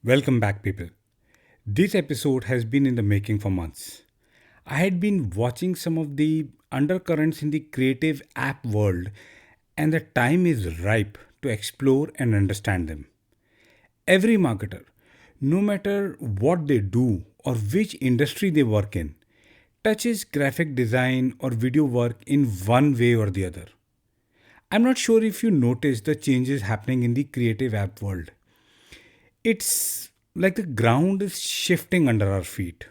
Welcome back, people. This episode has been in the making for months. I had been watching some of the undercurrents in the creative app world, and the time is ripe to explore and understand them. Every marketer, no matter what they do or which industry they work in, touches graphic design or video work in one way or the other. I'm not sure if you noticed the changes happening in the creative app world. It's like the ground is shifting under our feet.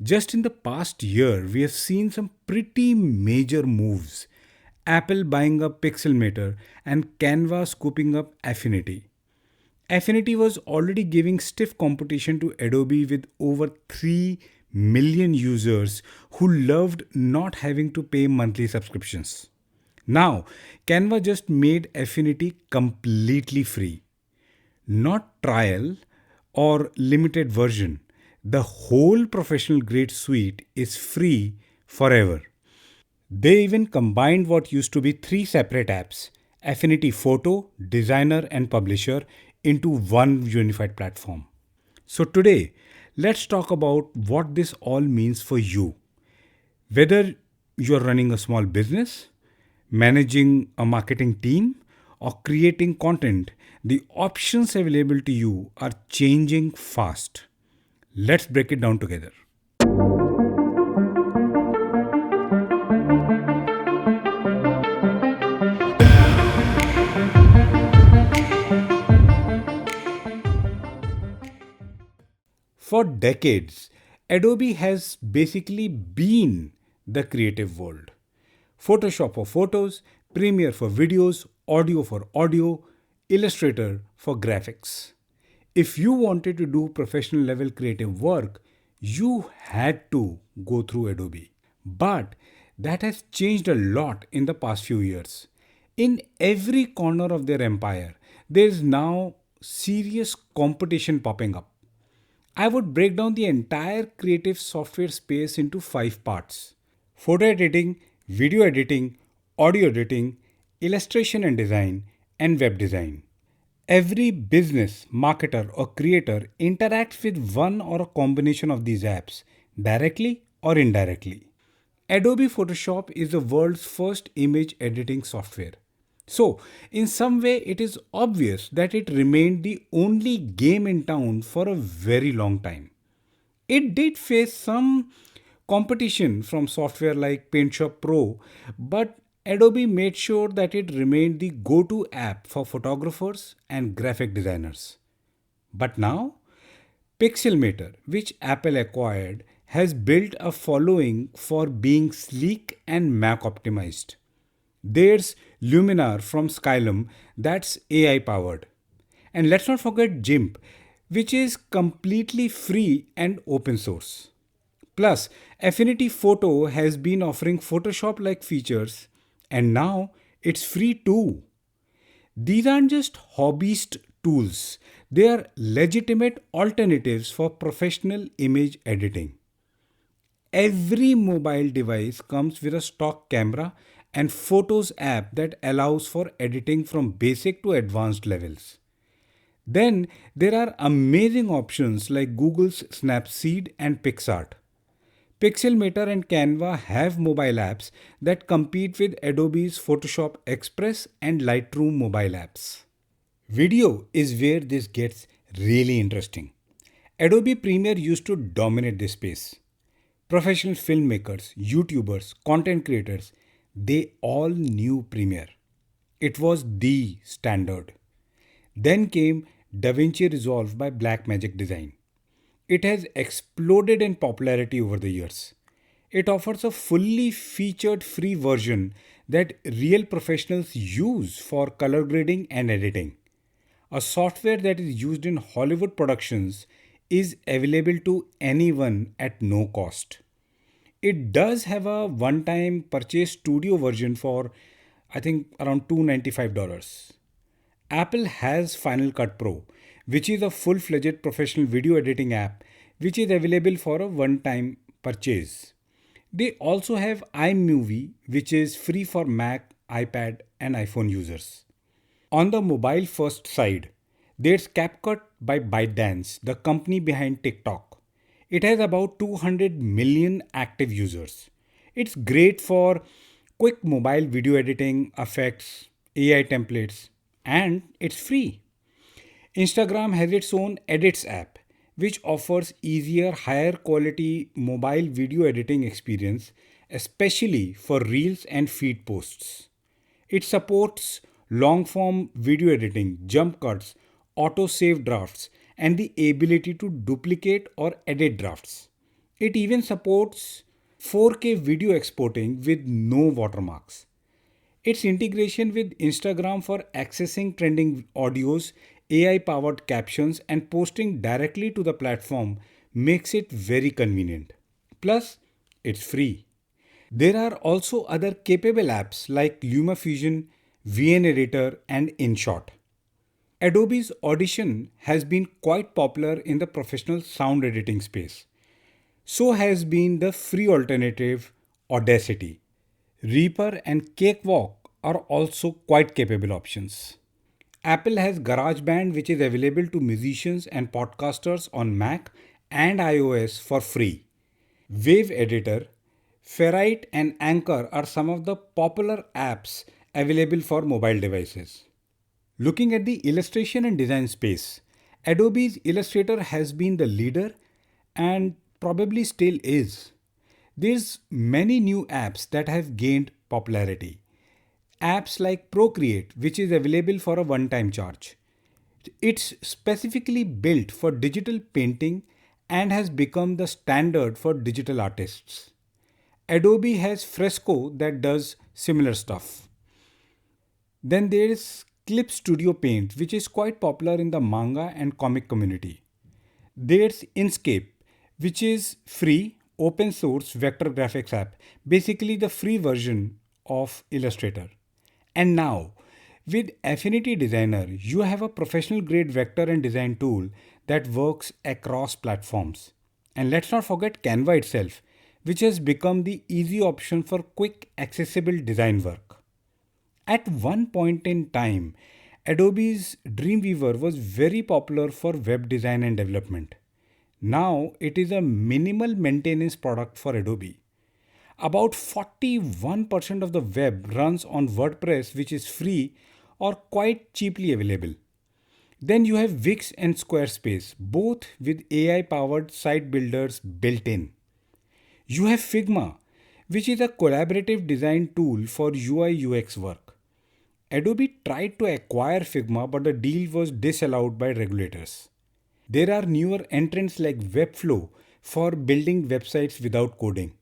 Just in the past year, we have seen some pretty major moves. Apple buying up Pixelmator and Canva scooping up Affinity. Affinity was already giving stiff competition to Adobe with over 3 million users who loved not having to pay monthly subscriptions. Now, Canva just made Affinity completely free. Not trial or limited version. The whole professional grade suite is free forever. They even combined what used to be three separate apps, Affinity Photo, Designer, and Publisher, into one unified platform. So, today, let's talk about what this all means for you. Whether you're running a small business, managing a marketing team, or creating content, the options available to you are changing fast. Let's break it down together. For decades, Adobe has basically been the creative world. Photoshop for photos, Premiere for videos, audio for audio, Illustrator for graphics. If you wanted to do professional level creative work, you had to go through Adobe. But that has changed a lot in the past few years. In every corner of their empire, there is now serious competition popping up. I would break down the entire creative software space into five parts: photo editing, video editing, audio editing, illustration and design, and web design. Every business, marketer, or creator interacts with one or a combination of these apps, directly or indirectly. Adobe Photoshop is the world's first image editing software. So, in some way, it is obvious that it remained the only game in town for a very long time. It did face some competition from software like PaintShop Pro, but Adobe made sure that it remained the go to app for photographers and graphic designers. But now, Pixelmator, which Apple acquired, has built a following for being sleek and Mac optimized. There's Luminar from Skylum, that's AI powered. And let's not forget GIMP, which is completely free and open source. Plus, Affinity Photo has been offering Photoshop like features, and now it's free too. These aren't just hobbyist tools, they are legitimate alternatives for professional image editing. Every mobile device comes with a stock camera and Photos app that allows for editing from basic to advanced levels. Then there are amazing options like Google's Snapseed and PixArt. Pixelmator and Canva have mobile apps that compete with Adobe's Photoshop Express and Lightroom mobile apps. Video is where this gets really interesting. Adobe Premiere used to dominate this space. Professional filmmakers, YouTubers, content creators, they all knew Premiere. It was the standard. Then came DaVinci Resolve by Blackmagic Design. It has exploded in popularity over the years. It offers a fully featured free version that real professionals use for color grading and editing. A software that is used in Hollywood productions is available to anyone at no cost. It does have a one time purchase studio version for I think around $295. Apple has Final Cut Pro, which is a full fledged professional video editing app which is available for a one time purchase. They also have iMovie, which is free for Mac, iPad, and iPhone users. On the mobile first side, There's CapCut by ByteDance, the company behind TikTok. It has about 200 million active users. It's great for quick mobile video editing, effects, AI templates, and it's free. Instagram has its own Edits app, which offers easier, higher quality mobile video editing experience, especially for reels and feed posts. It supports long form video editing, jump cuts, auto save drafts, and the ability to duplicate or edit drafts. It even supports 4K video exporting with no watermarks. Its integration with Instagram for accessing trending audios, AI powered captions, and posting directly to the platform makes it very convenient. Plus, it's free. There are also other capable apps like LumaFusion, VN Editor, and InShot. Adobe's Audition has been quite popular in the professional sound editing space. So has been the free alternative Audacity. Reaper and Cakewalk are also quite capable options. Apple has GarageBand, which is available to musicians and podcasters on Mac and iOS for free. Wave Editor, Ferrite, and Anchor are some of the popular apps available for mobile devices. Looking at the illustration and design space, Adobe's Illustrator has been the leader and probably still is. There's many new apps that have gained popularity. Apps like Procreate, which is available for a one-time charge. It's specifically built for digital painting and has become the standard for digital artists. Adobe has Fresco that does similar stuff. Then there is Clip Studio Paint, which is quite popular in the manga and comic community. There's Inkscape, which is free, open source vector graphics app, basically the free version of Illustrator. And now, with Affinity Designer, you have a professional grade vector and design tool that works across platforms. And let's not forget Canva itself, which has become the easy option for quick, accessible design work. At one point in time, Adobe's Dreamweaver was very popular for web design and development. Now it is a minimal maintenance product for Adobe. About 41% of the web runs on WordPress, which is free or quite cheaply available. Then you have Wix and Squarespace, both with AI powered site builders built in. You have Figma, which is a collaborative design tool for UI UX work. Adobe tried to acquire Figma, but the deal was disallowed by regulators. There are newer entrants like Webflow for building websites without coding.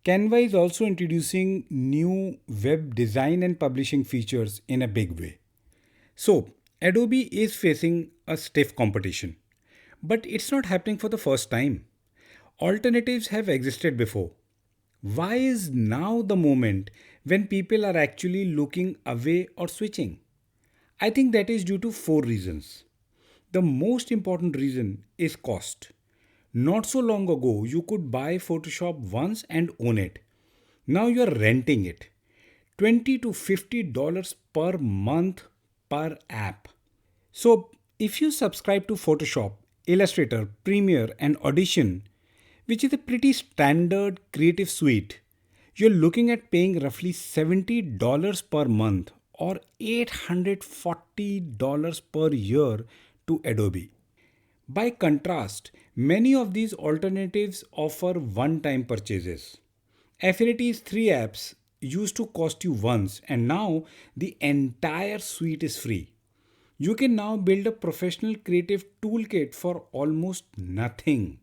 Canva is also introducing new web design and publishing features in a big way. So, Adobe is facing a stiff competition. But it's not happening for the first time. Alternatives have existed before. Why is now the moment when people are actually looking away or switching? I think that is due to four reasons. The most important reason is cost. Not so long ago, you could buy Photoshop once and own it. Now you are renting it. $20 to $50 per month per app. So, if you subscribe to Photoshop, Illustrator, Premiere, and Audition, which is a pretty standard creative suite, you're looking at paying roughly $70 per month or $840 per year to Adobe. By contrast, many of these alternatives offer one-time purchases. Affinity's three apps used to cost you once, and now the entire suite is free. You can now build a professional creative toolkit for almost nothing.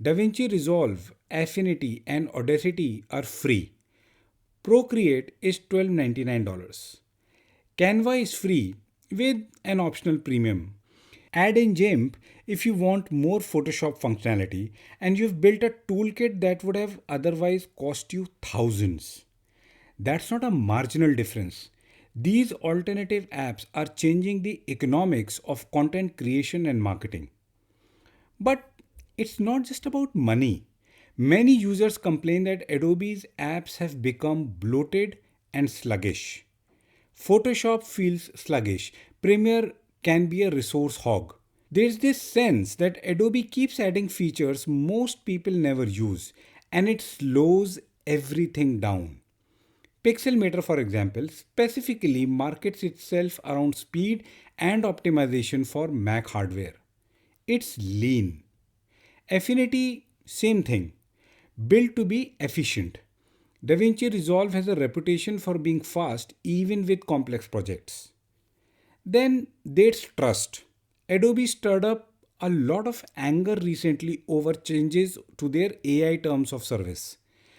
DaVinci Resolve, Affinity, and Audacity are free. Procreate is $12.99. Canva is free with an optional premium. Add in GIMP if you want more Photoshop functionality and you've built a toolkit that would have otherwise cost you thousands. That's not a marginal difference. These alternative apps are changing the economics of content creation and marketing. But it's not just about money. Many users complain that Adobe's apps have become bloated and sluggish. Photoshop feels sluggish. Premiere can be a resource hog. There's this sense that Adobe keeps adding features most people never use and it slows everything down. Pixelmator, for example, specifically markets itself around speed and optimization for Mac hardware. It's lean. Affinity, same thing, built to be efficient. DaVinci Resolve has a reputation for being fast even with complex projects. Then there's trust. Adobe stirred up a lot of anger recently over changes to their AI terms of service.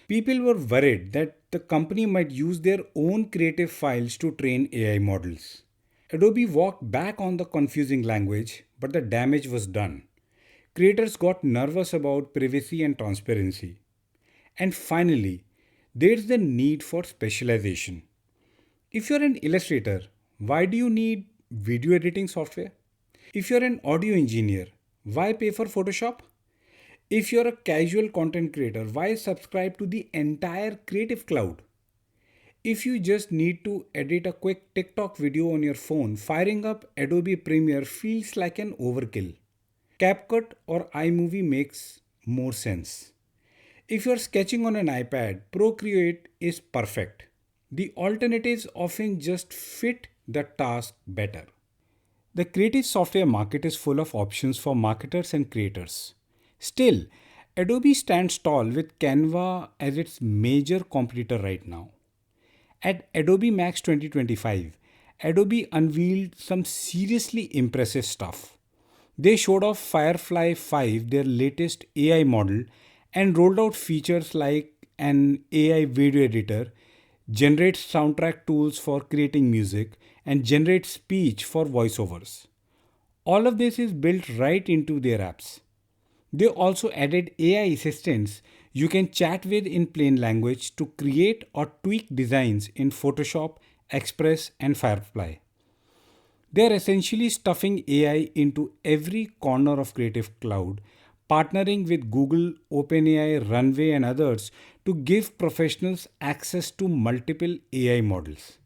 People were worried that the company might use their own creative files to train AI models. Adobe walked back on the confusing language, but the damage was done. Creators got nervous about privacy and transparency. And finally, there's the need for specialization. If you're an illustrator, why do you need video editing software? If you're an audio engineer, why pay for Photoshop? If you're a casual content creator, why subscribe to the entire Creative Cloud? If you just need to edit a quick TikTok video on your phone, firing up Adobe Premiere feels like an overkill. CapCut or iMovie makes more sense. If you're sketching on an iPad, Procreate is perfect. The alternatives often just fit the task better. The creative software market is full of options for marketers and creators. Still, Adobe stands tall with Canva as its major competitor right now. At Adobe Max 2025, Adobe unveiled some seriously impressive stuff. They showed off Firefly 5, their latest AI model, and rolled out features like an AI video editor, generates soundtrack tools for creating music, and generates speech for voiceovers. All of this is built right into their apps. They also added AI assistants you can chat with in plain language to create or tweak designs in Photoshop, Express, and Firefly. They are essentially stuffing AI into every corner of Creative Cloud, partnering with Google, OpenAI, Runway, and others to give professionals access to multiple AI models.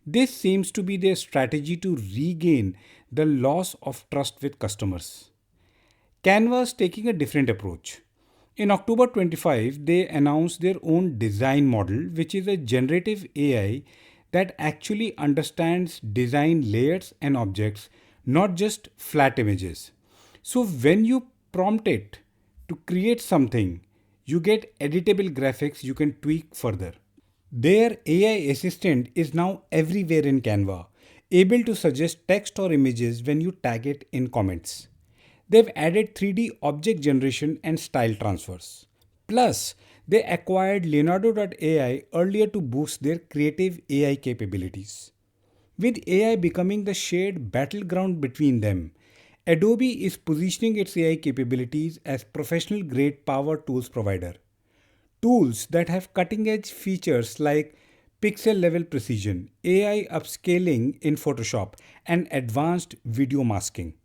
This seems to be their strategy to regain the loss of trust with customers. Canva is taking a different approach. In October 25, they announced their own design model, which is a generative AI that actually understands design layers and objects, not just flat images. So when you prompt it to create something, you get editable graphics you can tweak further. Their AI assistant is now everywhere in Canva, able to suggest text or images when you tag it in comments. They've added 3D object generation and style transfers. Plus, they acquired Leonardo.ai earlier to boost their creative AI capabilities. With AI becoming the shared battleground between them, Adobe is positioning its AI capabilities as professional grade power tools provider. Tools that have cutting edge features like pixel level precision, AI upscaling in Photoshop, and advanced video masking.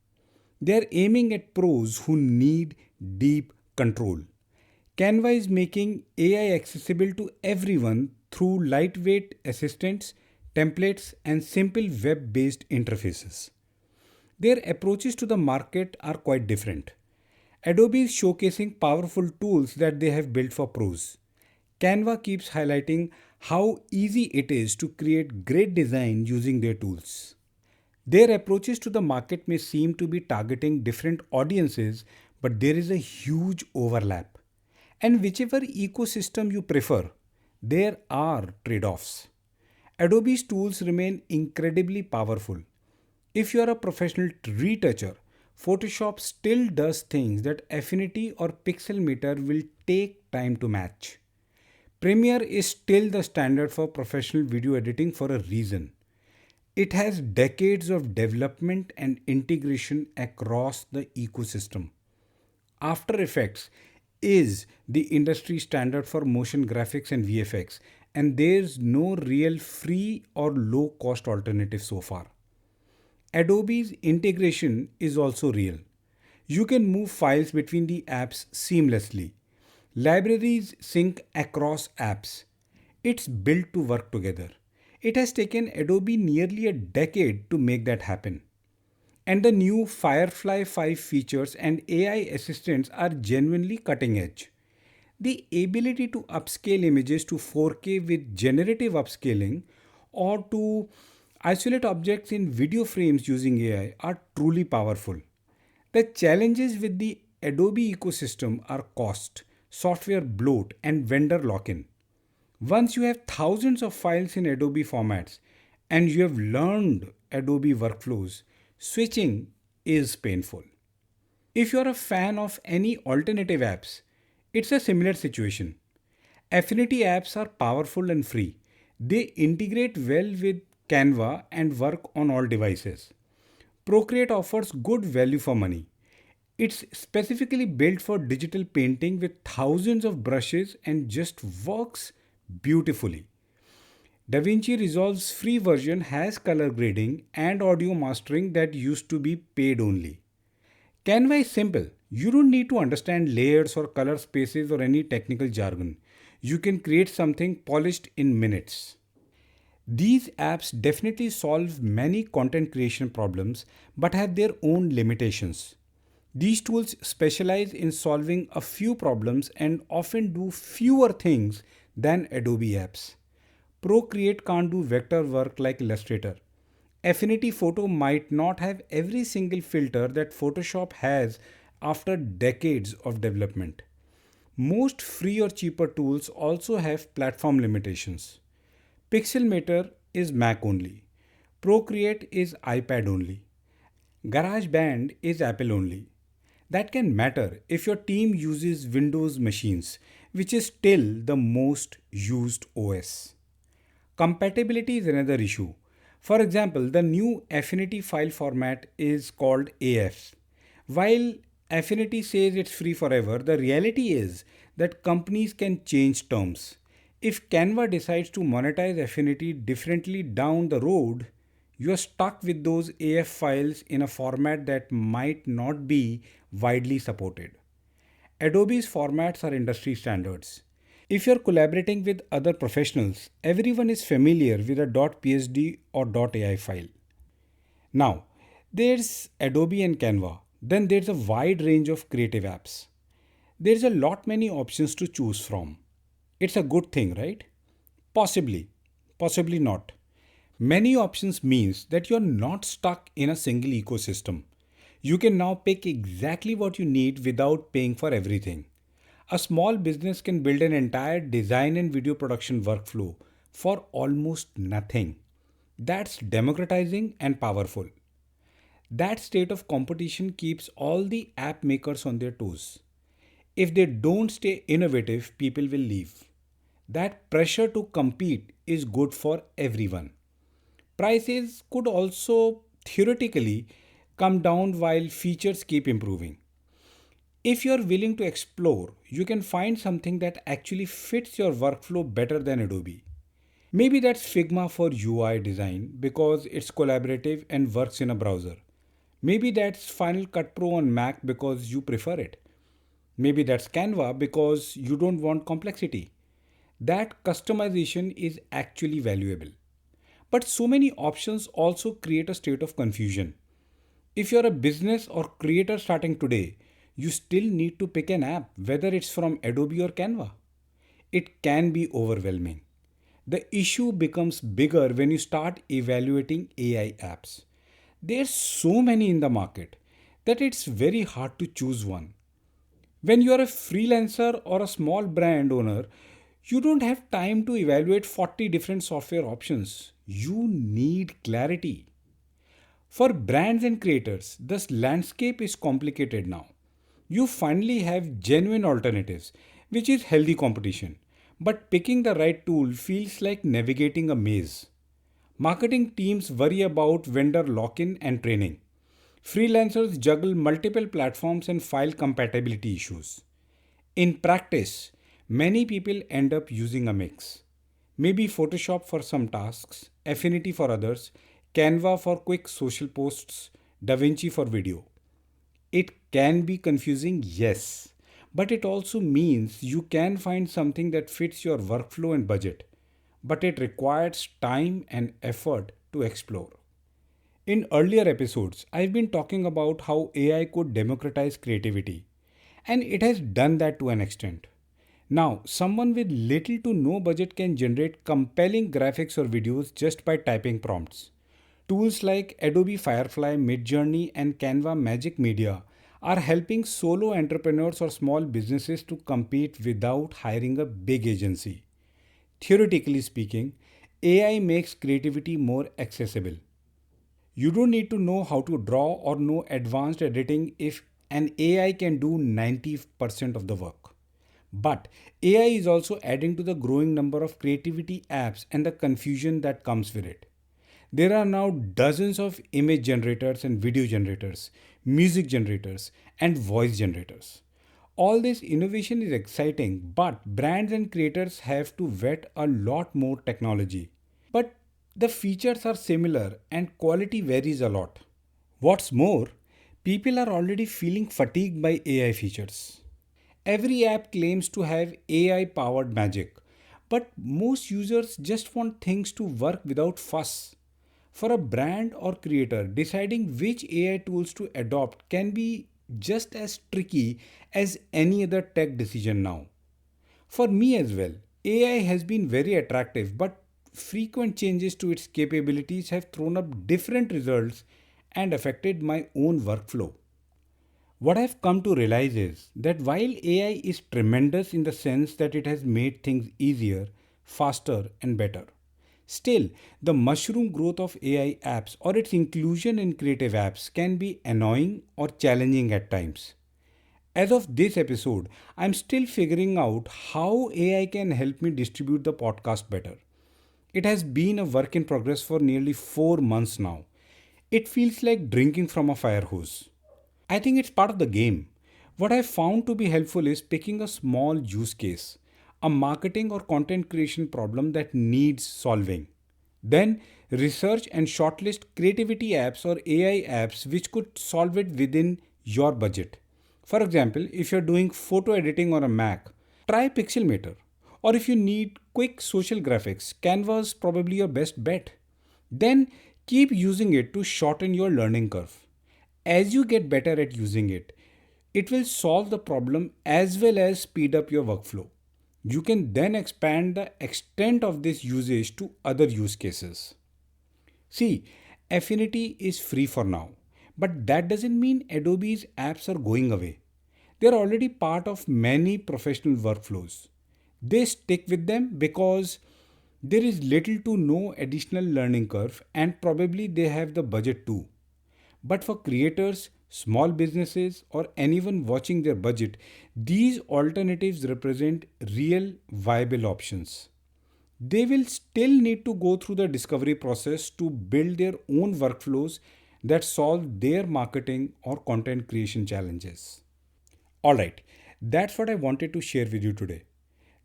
They're aiming at pros who need deep control. Canva is making AI accessible to everyone through lightweight assistants, templates, and simple web based interfaces. Their approaches to the market are quite different. Adobe is showcasing powerful tools that they have built for pros. Canva keeps highlighting how easy it is to create great design using their tools. Their approaches to the market may seem to be targeting different audiences, but there is a huge overlap. And whichever ecosystem you prefer, there are trade offs. Adobe's tools remain incredibly powerful. If you are a professional retoucher, Photoshop still does things that Affinity or Pixelmator will take time to match. Premiere is still the standard for professional video editing for a reason. It has decades of development and integration across the ecosystem. After Effects is the industry standard for motion graphics and VFX, and there's no real free or low cost alternative so far. Adobe's integration is also real. You can move files between the apps seamlessly. Libraries sync across apps. It's built to work together. It has taken Adobe nearly a decade to make that happen. And the new Firefly 5 features and AI assistants are genuinely cutting edge. The ability to upscale images to 4K with generative upscaling or to isolate objects in video frames using AI are truly powerful. The challenges with the Adobe ecosystem are cost, software bloat, and vendor lock in. Once you have thousands of files in Adobe formats and you have learned Adobe workflows, switching is painful. If you're a fan of any alternative apps, it's a similar situation. Affinity apps are powerful and free. They integrate well with Canva and work on all devices. Procreate offers good value for money. It's specifically built for digital painting with thousands of brushes and just works beautifully. DaVinci Resolve's free version has color grading and audio mastering that used to be paid only. Canva is simple. You don't need to understand layers or color spaces or any technical jargon. You can create something polished in minutes. These apps definitely solve many content creation problems but have their own limitations. These tools specialize in solving a few problems and often do fewer things than Adobe apps. Procreate can't do vector work like Illustrator. Affinity Photo might not have every single filter that Photoshop has after decades of development. Most free or cheaper tools also have platform limitations. Pixelmator is Mac only. Procreate is iPad only. GarageBand is Apple only. That can matter if your team uses Windows machines, which is still the most used OS. Compatibility is another issue. For example, the new Affinity file format is called AF. While Affinity says it's free forever, the reality is that companies can change terms. If Canva decides to monetize Affinity differently down the road, you're stuck with those AF files in a format that might not be widely supported. Adobe's formats are industry standards. If you're collaborating with other professionals, everyone is familiar with a .psd or .ai file. Now, there's Adobe and Canva. Then there's a wide range of creative apps. There's a lot many options to choose from. It's a good thing, right? Possibly, possibly not. Many options means that you're not stuck in a single ecosystem. You can now pick exactly what you need without paying for everything. A small business can build an entire design and video production workflow for almost nothing. That's democratizing and powerful. That state of competition keeps all the app makers on their toes. If they don't stay innovative, people will leave. That pressure to compete is good for everyone. Prices could also theoretically come down while features keep improving. If you're willing to explore, you can find something that actually fits your workflow better than Adobe. Maybe that's Figma for UI design because it's collaborative and works in a browser. Maybe that's Final Cut Pro on Mac because you prefer it. Maybe that's Canva because you don't want complexity. That customization is actually valuable. But so many options also create a state of confusion. If you're a business or creator starting today, you still need to pick an app, whether it's from Adobe or Canva. It can be overwhelming. The issue becomes bigger when you start evaluating AI apps. There's so many in the market that it's very hard to choose one. When you are a freelancer or a small brand owner, you don't have time to evaluate 40 different software options. You need clarity. For brands and creators, this landscape is complicated now. You finally have genuine alternatives, which is healthy competition. But picking the right tool feels like navigating a maze. Marketing teams worry about vendor lock in and training. Freelancers juggle multiple platforms and file compatibility issues. In practice, many people end up using a mix. Maybe Photoshop for some tasks, Affinity for others, Canva for quick social posts, DaVinci for video. It can be confusing, yes, but it also means you can find something that fits your workflow and budget. But it requires time and effort to explore. In earlier episodes, I've been talking about how AI could democratize creativity, and it has done that to an extent. Now, someone with little to no budget can generate compelling graphics or videos just by typing prompts. Tools like Adobe Firefly, Midjourney, and Canva Magic Media are helping solo entrepreneurs or small businesses to compete without hiring a big agency. Theoretically speaking, AI makes creativity more accessible. You don't need to know how to draw or know advanced editing if an AI can do 90% of the work. But AI is also adding to the growing number of creativity apps and the confusion that comes with it. There are now dozens of image generators and video generators, music generators, and voice generators. All this innovation is exciting, but brands and creators have to vet a lot more technology. But the features are similar and quality varies a lot. What's more, people are already feeling fatigued by AI features. Every app claims to have AI powered magic, but most users just want things to work without fuss. For a brand or creator, deciding which AI tools to adopt can be just as tricky as any other tech decision now. For me as well, AI has been very attractive, but frequent changes to its capabilities have thrown up different results and affected my own workflow. What I've come to realize is that while AI is tremendous in the sense that it has made things easier, faster, and better, still, the mushroom growth of AI apps or its inclusion in creative apps can be annoying or challenging at times. As of this episode, I'm still figuring out how AI can help me distribute the podcast better. It has been a work in progress for nearly 4 months now. It feels like drinking from a fire hose. I think it's part of the game. What I found to be helpful is picking a small use case, a marketing or content creation problem that needs solving. Then research and shortlist creativity apps or AI apps which could solve it within your budget. For example, if you're doing photo editing on a Mac, try Pixelmator. Or if you need quick social graphics, Canva is probably your best bet. Then keep using it to shorten your learning curve. As you get better at using it, it will solve the problem as well as speed up your workflow. You can then expand the extent of this usage to other use cases. See, Affinity is free for now, but that doesn't mean Adobe's apps are going away. They're already part of many professional workflows. They stick with them because there is little to no additional learning curve and probably they have the budget too. But for creators, small businesses, or anyone watching their budget, these alternatives represent real viable options. They will still need to go through the discovery process to build their own workflows that solve their marketing or content creation challenges. Alright, that's what I wanted to share with you today.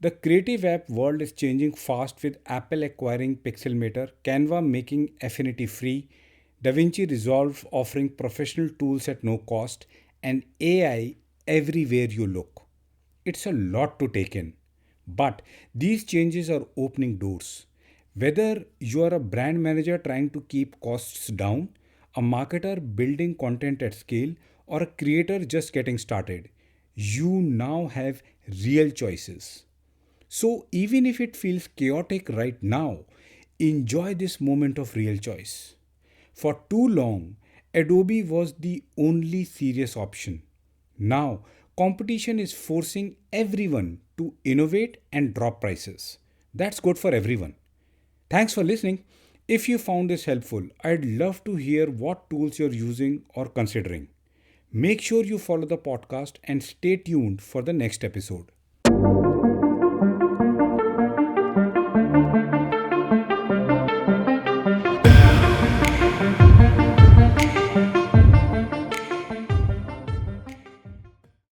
The creative app world is changing fast with Apple acquiring Pixelmator, Canva making Affinity free, DaVinci Resolve offering professional tools at no cost, and AI everywhere you look. It's a lot to take in. But these changes are opening doors. Whether you are a brand manager trying to keep costs down, a marketer building content at scale, or a creator just getting started, you now have real choices. So even if it feels chaotic right now, enjoy this moment of real choice. For too long, Adobe was the only serious option. Now, competition is forcing everyone to innovate and drop prices. That's good for everyone. Thanks for listening. If you found this helpful, I'd love to hear what tools you're using or considering. Make sure you follow the podcast and stay tuned for the next episode.